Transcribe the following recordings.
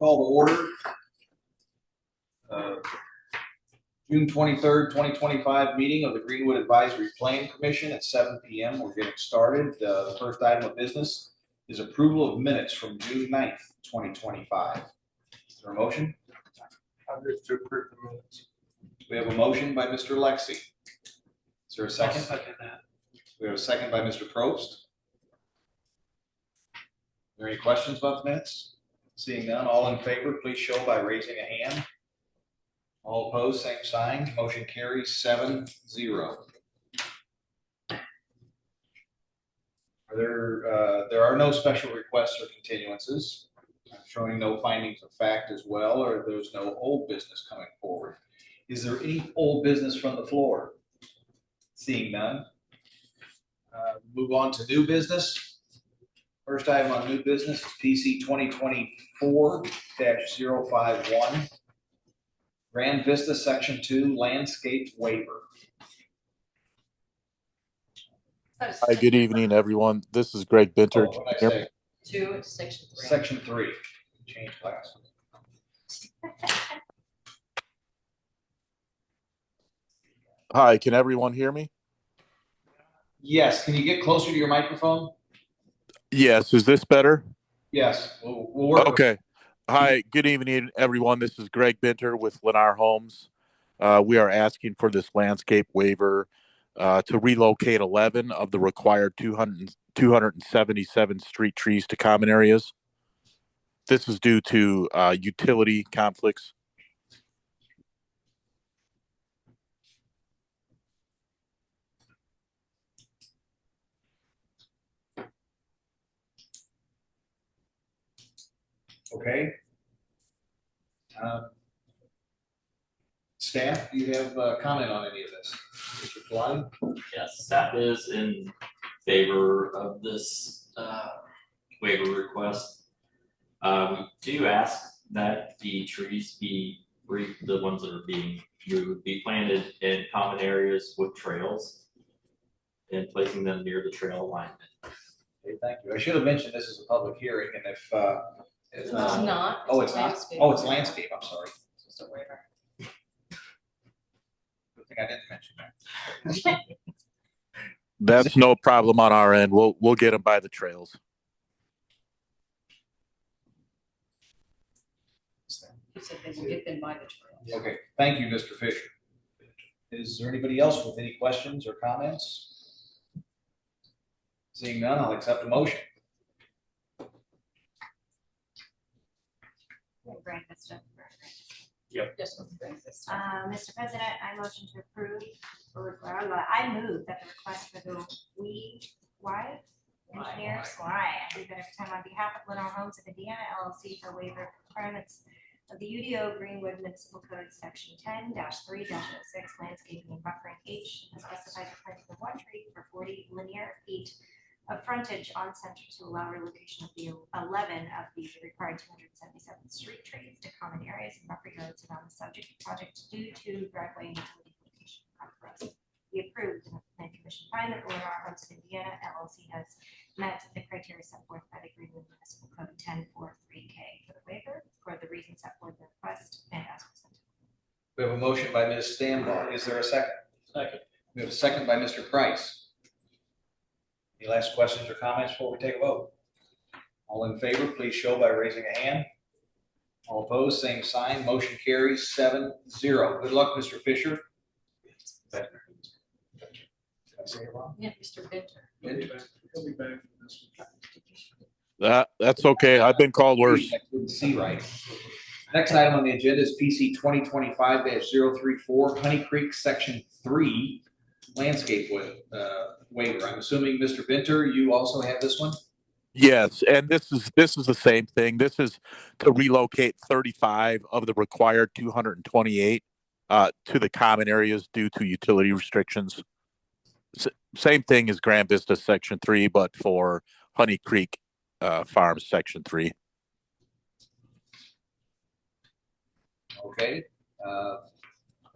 Call to order. June 23rd, 2025 meeting of the Greenwood Advisory Planning Commission at 7 p.m. We're getting started. The first item of business is approval of minutes from June 9th, 2025. Is there a motion? I move to approve the minutes. We have a motion by Mr. Lexi. Is there a second? I'll second that. We have a second by Mr. Probst. Are there any questions about the minutes? Seeing none, all in favor, please show by raising a hand. All opposed, same sign. Motion carries 7-0. There are no special requests or continuances. Showing no findings of fact as well, or there's no old business coming forward. Is there any old business from the floor? Seeing none. Move on to new business. First item on new business is PC 2024-051. Grand Vista Section 2 Landscape Waiver. Hi, good evening, everyone. This is Greg Binter. Oh, what did I say? 2, Section 3. Section 3. Change class. Hi, can everyone hear me? Yes. Can you get closer to your microphone? Yes. Is this better? Yes. We'll work. Okay. Hi, good evening, everyone. This is Greg Binter with Lennar Homes. We are asking for this landscape waiver to relocate 11 of the required 277 street trees to common areas. This is due to utility conflicts. Okay. Staff, do you have a comment on any of this? Mr. Fly? Yes, staff is in favor of this waiver request. We do ask that the trees the ones that are being moved, be planted in common areas with trails and placing them near the trail alignment. Okay, thank you. I should have mentioned this is a public hearing, and if It's not. Oh, it's not. landscape. Oh, it's landscape. I'm sorry. It's just a waiver. Good thing I didn't mention that. That's no problem on our end. We'll get them by the trails. He said they will get them by the trail. Okay, thank you, Mr. Fisher. Is there anybody else with any questions or comments? Seeing none, I'll accept a motion. Grand Vista. Just with the Grand Vista. Mr. President, I motion to approve, I move that the request for the engineers, I do that every time on behalf of Lennar Homes of Indiana LLC for waiver requirements of the UDO Greenwood Municipal Code Section 10-3-06 landscaping and buffering H as specified the planting of one tree for 40 linear feet of frontage on center to allow relocation of the 11 of the required 277 street trees to common areas and buffer yards around the subject project due to driveway and utility location conference. Be approved and the Plan Commission find that Lennar Homes of Indiana LLC has met the criteria set forth by the Greenwood Municipal Code 1043K for the waiver for the reasons set forth in the request and as presented. We have a motion by Ms. Stanbaugh. Is there a second? Second. We have a second by Mr. Price. Any last questions or comments before we take a vote? All in favor, please show by raising a hand. All opposed, same sign. Motion carries 7-0. Good luck, Mr. Fisher. Did I say it wrong? Yeah, Mr. Binter. He'll be back for this one. That's okay. I've been called worse. I couldn't see right. Next item on the agenda is PC 2025-034 Honey Creek Section 3 Landscape waiver. I'm assuming, Mr. Binter, you also have this one? Yes, and this is the same thing. This is to relocate 35 of the required 228 to the common areas due to utility restrictions. Same thing as Grand Vista Section 3, but for Honey Creek Farms Section 3. Okay.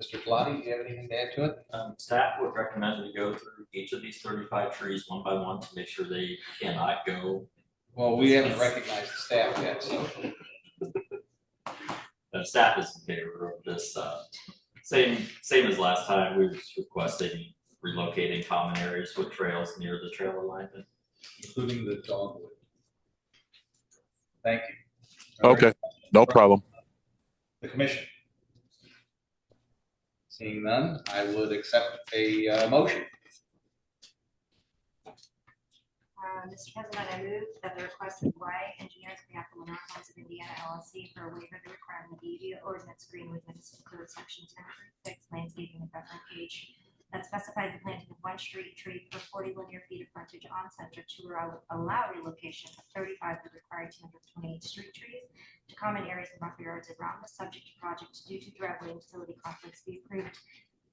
Mr. Pilati, do you have anything to add to it? Staff would recommend we go through each of these 35 trees one by one to make sure they cannot go. Well, we haven't recognized the staff yet, so. staff is in favor of this, same as last time, we was requesting relocating common areas with trails near the trail alignment. including the dogwood. Thank you. All right. Okay, no problem. The commission. Seeing none, I would accept a motion. Mr. President, I move that the request of Y Engineers on behalf of Lennar Homes of Indiana LLC for a waiver of the requirement of the UDO ordinance Greenwood Municipal Code Section 10.6 landscaping and buffering H that specifies the planting of one street tree per 40 linear feet of frontage on center to allow relocation of 35 of the required 228 street trees to common areas and buffer yards around the subject project due to driveway and utility conflicts be approved.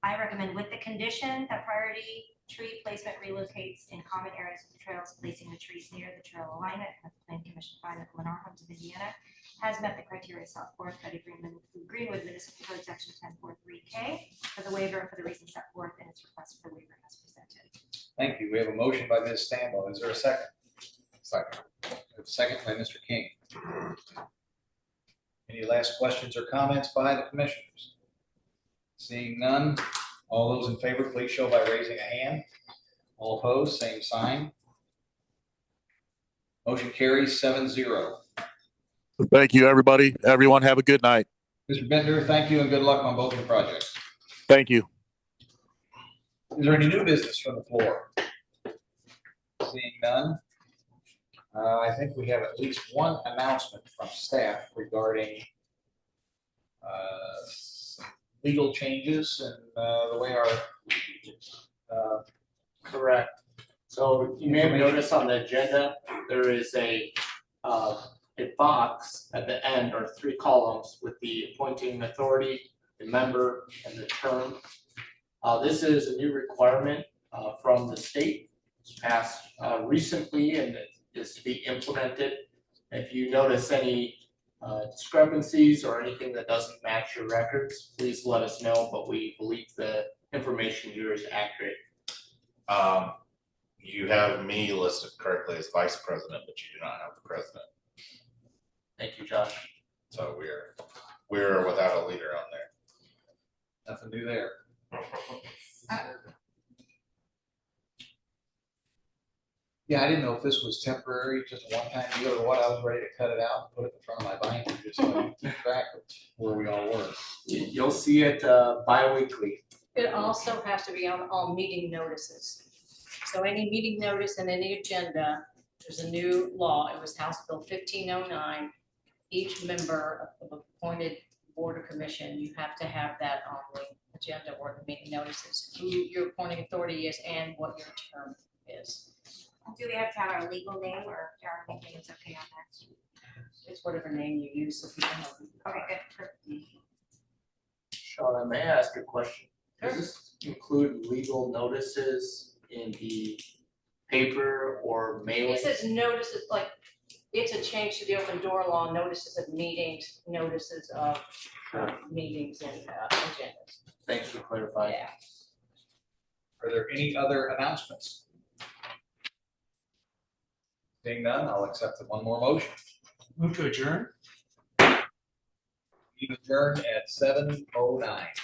I recommend with the condition that priority tree placement relocates in common areas of the trails, placing the trees near the trail alignment. That the Plan Commission find that Lennar Homes of Indiana has met the criteria set forth by the Greenwood Municipal Code Section 10.43K for the waiver and for the reasons set forth in its request for waiver as presented. Thank you. We have a motion by Ms. Stambo. Is there a second? Second. A second by Mr. King. Any last questions or comments by the commissioners? Seeing none, all those in favor, please show by raising a hand. All opposed, same sign. Motion carries 7-0. Thank you, everybody. Everyone have a good night. Mr. Bender, thank you and good luck on both your projects. Thank you. Is there any new business from the floor? Seeing none, I think we have at least one announcement from staff regarding legal changes and the way our Correct. So you may have noticed on the agenda, there is a box at the end or 3 columns with the appointing authority, the member, and the term. This is a new requirement from the state. It's passed recently and it is to be implemented. If you notice any discrepancies or anything that doesn't match your records, please let us know, but we believe the information here is accurate. You have me listed correctly as vice president, but you do not have the president. Thank you, Josh. So we're without a leader on there. nothing new there. Yeah, I didn't know if this was temporary, just a one-time deal or what. I was ready to cut it out and put it in front of my binder just so I could keep track of where we all were. You'll see it bi-weekly. It also has to be on all meeting notices. So any meeting notice and any agenda, there's a new law. It was House Bill 1509. Each member of the appointed board or commission, you have to have that on the agenda or the meeting notices, who your appointing authority is and what your term is. Do we have to have our legal name or everything is okay on that? It's whatever name you use, so people know. Okay, good. Shauna, may I ask a question? Does Sure. this include legal notices in the paper or mailing? It says notices, like, it's a change to the open door law, notices of meetings, notices of meetings and agendas. Thanks for clarifying. Yeah. Are there any other announcements? Seeing none, I'll accept the one more motion. Move to adjourn? We adjourn at 7:09.